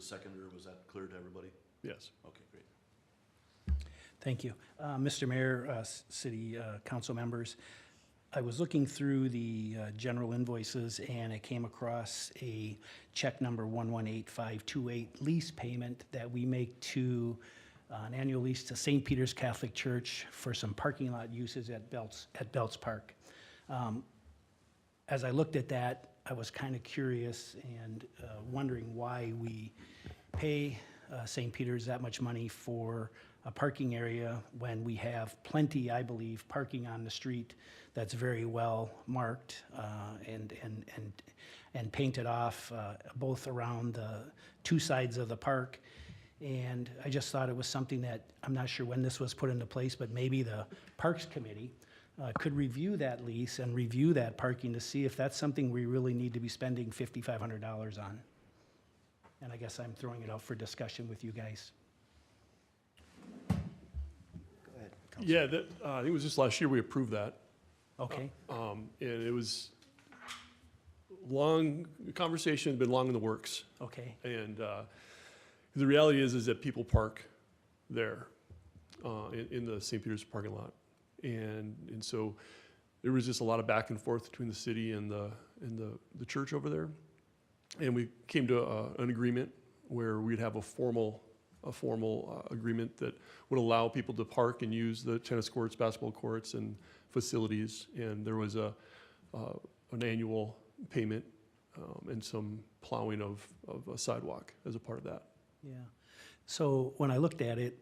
second, or was that clear to everybody? Yes. Okay, great. Thank you. Mr. Mayor, City Council members, I was looking through the general invoices and I came across a check number 118528 lease payment that we make to an annual lease to St. Peter's Catholic Church for some parking lot uses at Belts Park. As I looked at that, I was kind of curious and wondering why we pay St. Peter's that much money for a parking area when we have plenty, I believe, parking on the street that's very well marked and painted off both around the two sides of the park. And I just thought it was something that, I'm not sure when this was put into place, but maybe the Parks Committee could review that lease and review that parking to see if that's something we really need to be spending $5,500 on. And I guess I'm throwing it out for discussion with you guys. Go ahead, Councilman. Yeah, that, I think it was just last year we approved that. Okay, And it was long, the conversation had been long in the works. okay, And the reality is that people park there in the St. Peter's parking lot. And so there was just a lot of back and forth between the city and the church over there. And we came to an agreement where we'd have a formal agreement that would allow people to park and use the tennis courts, basketball courts, and facilities. And there was an annual payment and some plowing of a sidewalk as a part of that. yeah. So when I looked at it,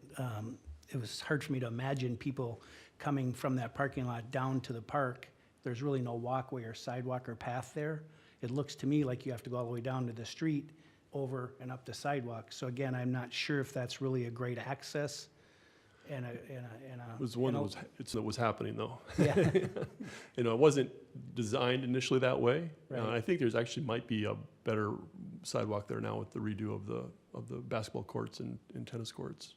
it was hard for me to imagine people coming from that parking lot down to the park. There's really no walkway or sidewalk or path there. It looks to me like you have to go all the way down to the street, over and up the sidewalk. So again, I'm not sure if that's really a great access and It was one that was happening though. Yeah, You know, it wasn't designed initially that way. Right. I think there's actually might be a better sidewalk there now with the redo of the basketball courts and tennis courts.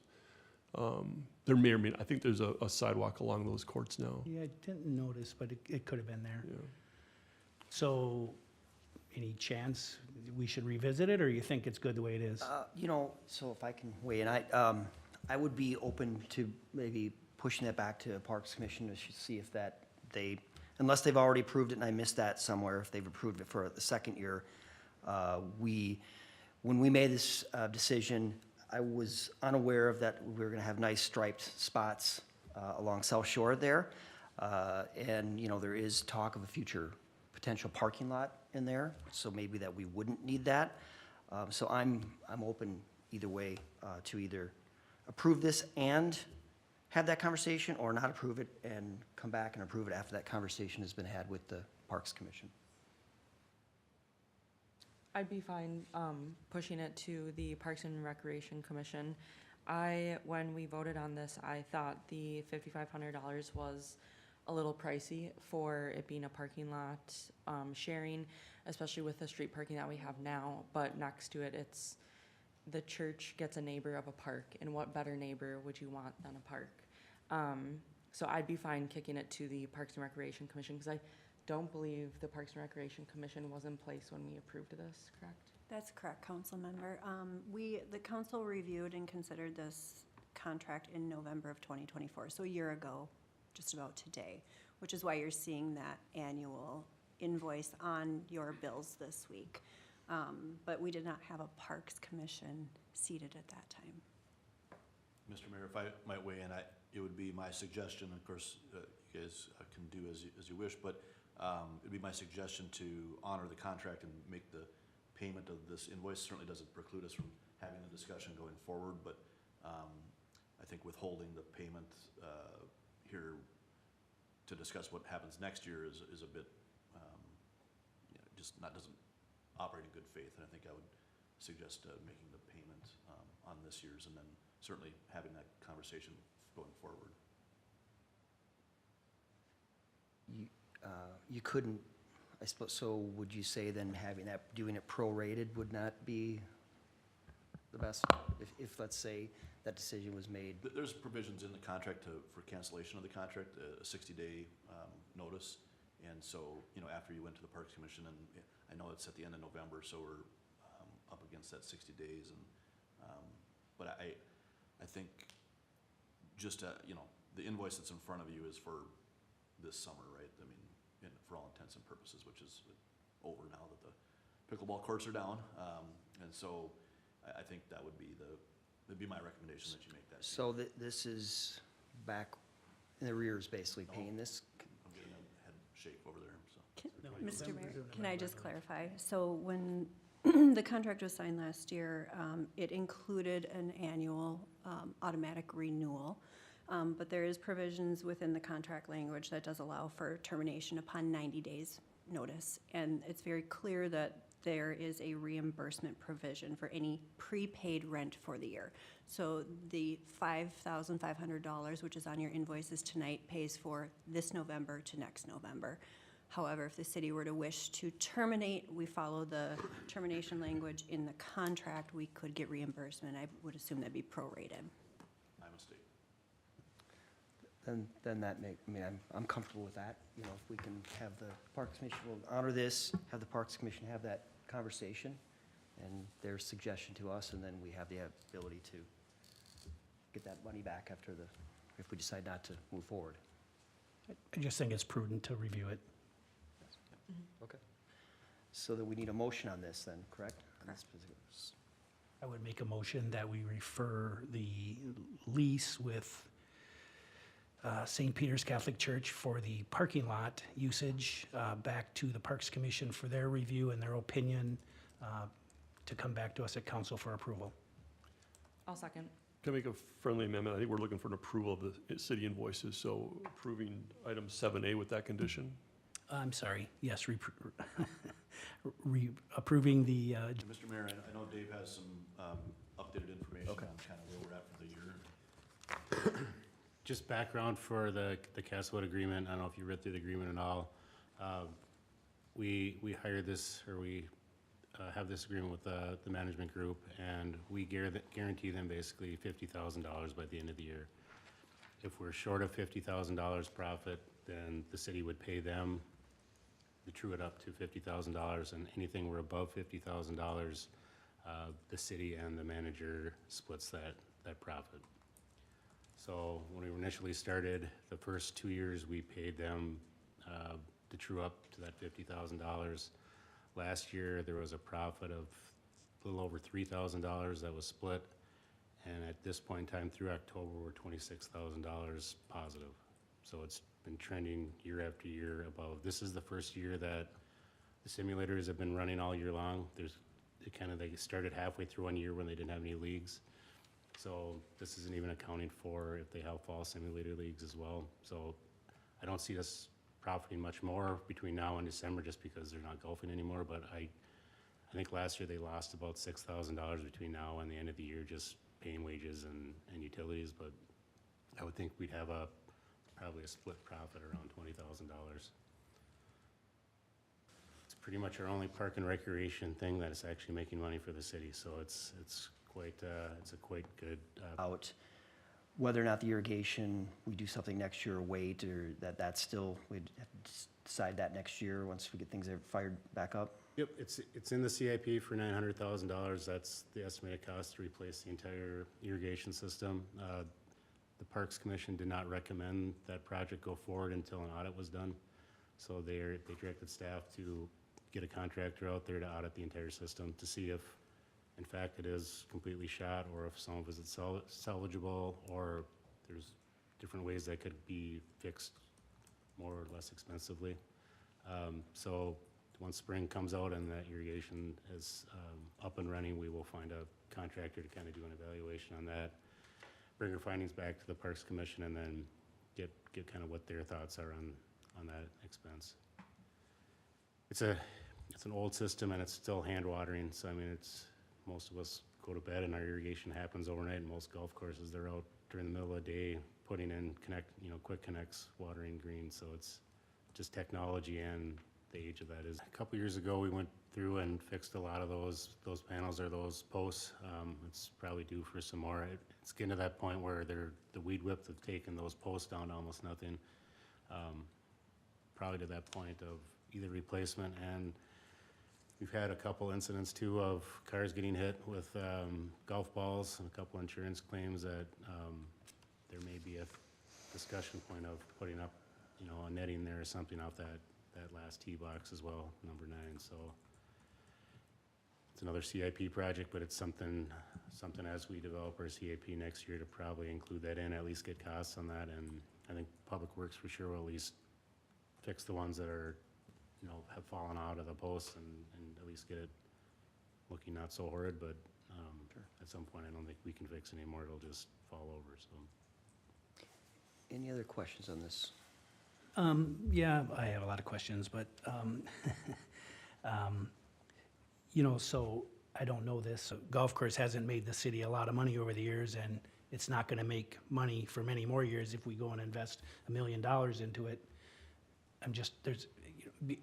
There may or may not, I think there's a sidewalk along those courts now. yeah, I didn't notice, but it could have been there. Yeah. So any chance we should revisit it, or you think it's good the way it is? You know, so if I can weigh in, I would be open to maybe pushing that back to Parks Commission to see if that unless they've already approved it and I missed that somewhere, if they've approved it for the second year. When we made this decision, I was unaware of that we were gonna have nice striped spots along South Shore there. And, you know, there is talk of a future potential parking lot in there, so maybe that we wouldn't need that. So I'm open either way to either approve this and have that conversation, or not approve it and come back and approve it after that conversation has been had with the Parks Commission. I'd be fine pushing it to the Parks and Recreation Commission. When we voted on this, I thought the $5,500 was a little pricey for it being a parking lot sharing, especially with the street parking that we have now. But next to it, it's the church gets a neighbor of a park, and what better neighbor would you want than a park? So I'd be fine kicking it to the Parks and Recreation Commission, because I don't believe the Parks and Recreation Commission was in place when we approved this, correct? That's correct, council member. The council reviewed and considered this contract in November of 2024, so a year ago, just about today, which is why you're seeing that annual invoice on your bills this week. But we did not have a Parks Commission seated at that time. Mr. Mayor, if I might weigh in, it would be my suggestion, of course, you guys can do as you wish, but it'd be my suggestion to honor the contract and make the payment of this invoice. Certainly doesn't preclude us from having the discussion going forward, but I think withholding the payment here to discuss what happens next year is a bit, doesn't operate in good faith, and I think I would suggest making the payment on this year's, and then certainly having that conversation going forward. You couldn't, I suppose, so would you say then doing it prorated would not be the best? If let's say that decision was made? There's provisions in the contract for cancellation of the contract, a 60-day notice. And so, you know, after you went to the Parks Commission, and I know it's at the end of November, so we're up against that 60 days. And But I think just, you know, the invoice that's in front of you is for this summer, right? I mean, for all intents and purposes, which is over now that the pickleball courts are down. And so I think that would be that'd be my recommendation that you make that change. So this is back in the rears, basically paying this? I'm getting a head shake over there, so. Mr. Mayor, can I just clarify? So when the contract was signed last year, it included an annual automatic renewal. But there is provisions within the contract language that does allow for termination upon 90 days notice. And it's very clear that there is a reimbursement provision for any prepaid rent for the year. So the $5,500, which is on your invoices tonight, pays for this November to next November. However, if the city were to wish to terminate, we follow the termination language in the contract, we could get reimbursement. I would assume that'd be prorated. My mistake. Then that I mean, I'm comfortable with that. You know, if we can have the Parks Commission, will honor this, have the Parks Commission have that conversation and their suggestion to us, and then we have the ability to get that money back after if we decide not to move forward. I just think it's prudent to review it. Okay. So that we need a motion on this then, correct? On this particular- I would make a motion that we refer the lease with St. Peter's Catholic Church for the parking lot usage back to the Parks Commission for their review and their opinion to come back to us at council for approval. I'll second. Can I make a friendly amendment? I think we're looking for an approval of the city invoices, so approving item 7A with that condition. I'm sorry, yes, approving the, And Mr. Mayor, I know Dave has some updated information on Okay. kind of where we're at for the year. Just background for the Castlewood agreement, I don't know if you read through the agreement at all. We hired this, or we have this agreement with the management group, and we guarantee them basically $50,000 by the end of the year. If we're short of $50,000 profit, then the city would pay them to true it up to $50,000, and anything we're above $50,000, the city and the manager splits that profit. So when we initially started, the first 2 years, we paid them to true up to that $50,000. Last year, there was a profit of a little over $3,000 that was split. And at this point in time, through October, we're $26,000 positive. So it's been trending year after year above. This is the first year that the simulators have been running all year long. They started halfway through one year when they didn't have any leagues. So this isn't even accounting for if they have fall simulator leagues as well. So I don't see us profiting much more between now and December just because they're not golfing anymore. But I think last year they lost about $6,000 between now and the end of the year just paying wages and utilities. But I would think we'd have probably a split profit around $20,000. It's pretty much our only park and recreation thing that is actually making money for the city. So it's a quite good. Out whether or not the irrigation, we do something next year or wait, or that's still, we'd have to decide that next year once we get things fired back up? Yep, it's in the CIP for $900,000. That's the estimated cost to replace the entire irrigation system. The Parks Commission did not recommend that project go forward until an audit was done. So they directed staff to get a contractor out there to audit the entire system to see if, in fact, it is completely shot, or if some of it is salvageable, or there's different ways that could be fixed more or less expensively. So once spring comes out and that irrigation is up and running, we will find a contractor to kind of do an evaluation on that, bring our findings back to the Parks Commission, and then get kind of what their thoughts are on that expense. It's an old system and it's still hand watering, so I mean, most of us go to bed and our irrigation happens overnight, and most golf courses, they're out during the middle of the day putting in quick connects, watering greens, so it's just technology and the age of that is. A couple years ago, we went through and fixed a lot of those panels or those posts. It's probably due for some more. It's getting to that point where the weed whip have taken those posts down to almost nothing. Probably to that point of either replacement and We've had a couple incidents too of cars getting hit with golf balls and a couple insurance claims that there may be a discussion point of putting up, a netting there or something off that last tee box as well, number 9. So it's another CIP project, but it's something as we develop our CIP next year to probably include that in, at least get costs on that. And I think Public Works for sure will at least fix the ones that are, have fallen out of the posts and at least get it looking not so horrid, but at some point I don't think we can fix it anymore. It'll just fall over, so. Any other questions on this? Yeah, I have a lot of questions, but, so I don't know this. So golf course hasn't made the city a lot of money over the years, and it's not gonna make money for many more years if we go and invest $1 million into it.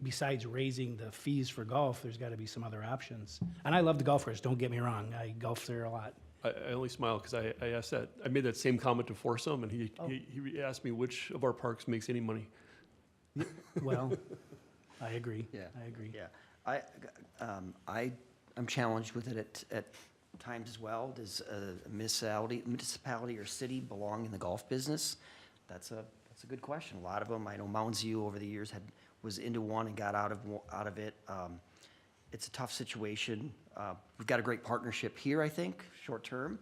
Besides raising the fees for golf, there's gotta be some other options. And I love the golf course, don't get me wrong, I golf there a lot. I only smile because I asked that, I made that same comment to Forsum, and he asked me which of our parks makes any money. Well, I agree. Yeah. I agree. Yeah, I'm challenged with it at times as well. Does a municipality or city belong in the golf business? That's a good question. A lot of them, I know Mounds View over the years was into one and got out of it. It's a tough situation. We've got a great partnership here, I think, short term,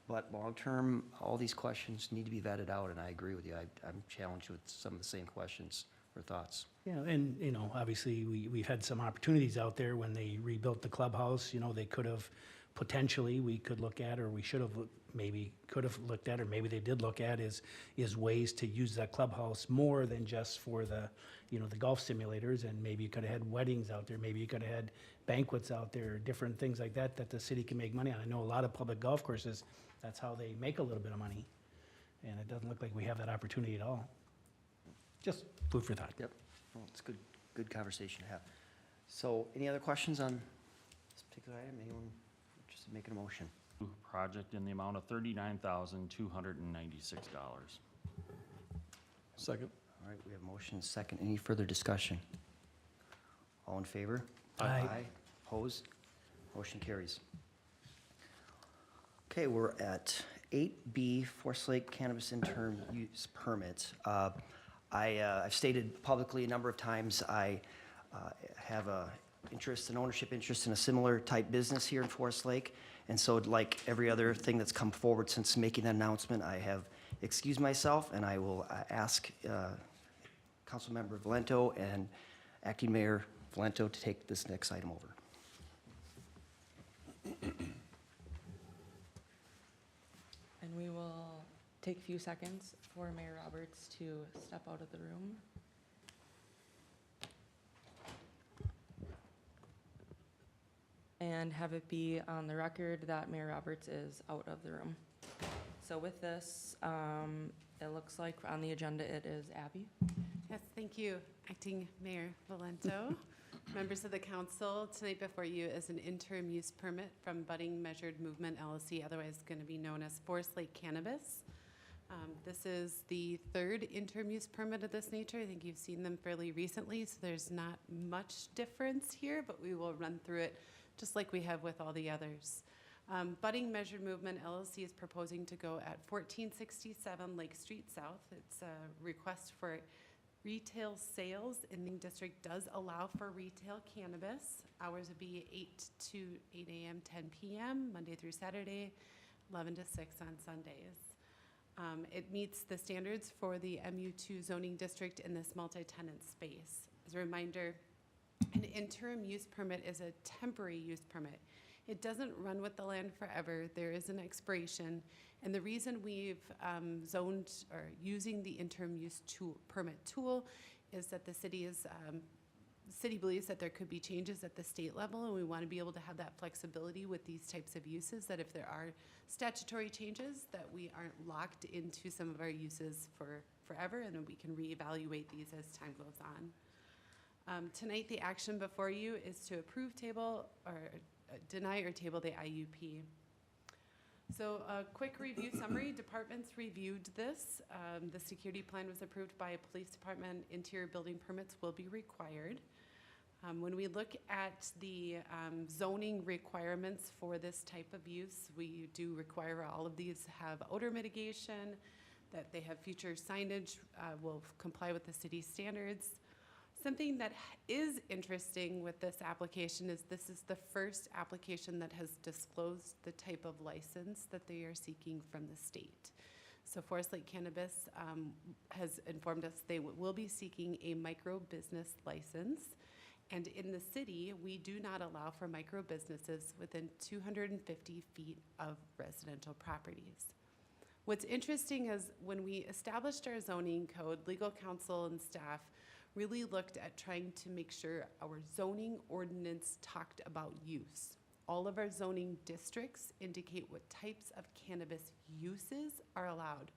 but long term, all these questions need to be vetted out, and I agree with you. I'm challenged with some of the same questions or thoughts. Yeah, and, obviously, we've had some opportunities out there when they rebuilt the clubhouse, they could have, potentially, we could look at, or we should have, maybe could have looked at, or maybe they did look at, is ways to use that clubhouse more than just for the, the golf simulators, and maybe you could have had weddings out there, maybe you could have had banquets out there, different things like that the city can make money on. I know a lot of public golf courses, that's how they make a little bit of money, and it doesn't look like we have that opportunity at all. Just food for thought. Yep, well, it's good conversation to have. So, any other questions on this particular item? Anyone interested in making a motion? Project in the amount of $39,296. Second. All right, we have a motion and a second. Any further discussion? All in favor? Aye. Opposed? Motion carries. Okay, we're at 8B, Forest Lake Cannabis Interim Use Permit. I've stated publicly a number of times, I have an ownership interest in a similar type business here in Forest Lake. And so like every other thing that's come forward since making that announcement, I have excused myself, and I will ask Councilmember Valento and Acting Mayor Valento to take this next item over. And we will take a few seconds for Mayor Roberts to step out of the room. And have it be on the record that Mayor Roberts is out of the room. So with this, it looks like on the agenda it is Abby. Yes, thank you, Acting Mayor Valento. Members of the council, tonight before you is an interim use permit from Budding Measured Movement LLC, otherwise going to be known as Forest Lake Cannabis. This is the third interim use permit of this nature. I think you've seen them fairly recently, so there's not much difference here, but we will run through it just like we have with all the others. Budding Measured Movement LLC is proposing to go at 1467 Lake Street South. It's a request for retail sales, and the district does allow for retail cannabis. Hours would be 8 to 8 a.m., 10 p.m., Monday through Saturday, 11 to 6 on Sundays. It meets the standards for the MU2 zoning district in this multi-tenant space. As a reminder, an interim use permit is a temporary use permit. It doesn't run with the land forever. There is an expiration. And the reason we've zoned or using the interim use permit tool is that the city believes that there could be changes at the state level, and we want to be able to have that flexibility with these types of uses, that if there are statutory changes, that we aren't locked into some of our uses for forever, and then we can reevaluate these as time goes on. Tonight, the action before you is to approve table or deny or table the IUP. So a quick review summary, departments reviewed this. The security plan was approved by a police department. Interior building permits will be required. When we look at the zoning requirements for this type of use, we do require all of these have odor mitigation, that they have future signage, will comply with the city standards. Something that is interesting with this application is this is the first application that has disclosed the type of license that they are seeking from the state. So Forest Lake Cannabis has informed us they will be seeking a micro business license. And in the city, we do not allow for micro businesses within 250 feet of residential properties. What's interesting is when we established our zoning code, legal counsel and staff really looked at trying to make sure our zoning ordinance talked about use. All of our zoning districts indicate what types of cannabis uses are allowed: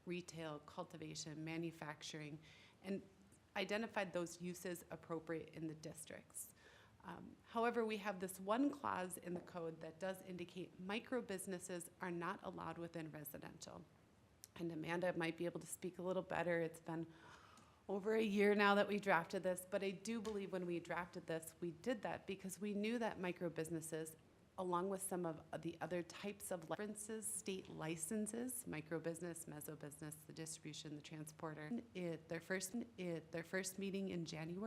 retail, cultivation, manufacturing, and identified those uses appropriate in the districts. However, we have this one clause in the code that does indicate micro businesses are not allowed within residential. And Amanda might be able to speak a little better. It's been over a year now that we drafted this, but I do believe when we drafted this, we did that because we knew that micro businesses, along with some of the other types of licenses, state licenses, micro business, meso business, the distribution, the transporter, their first meeting in January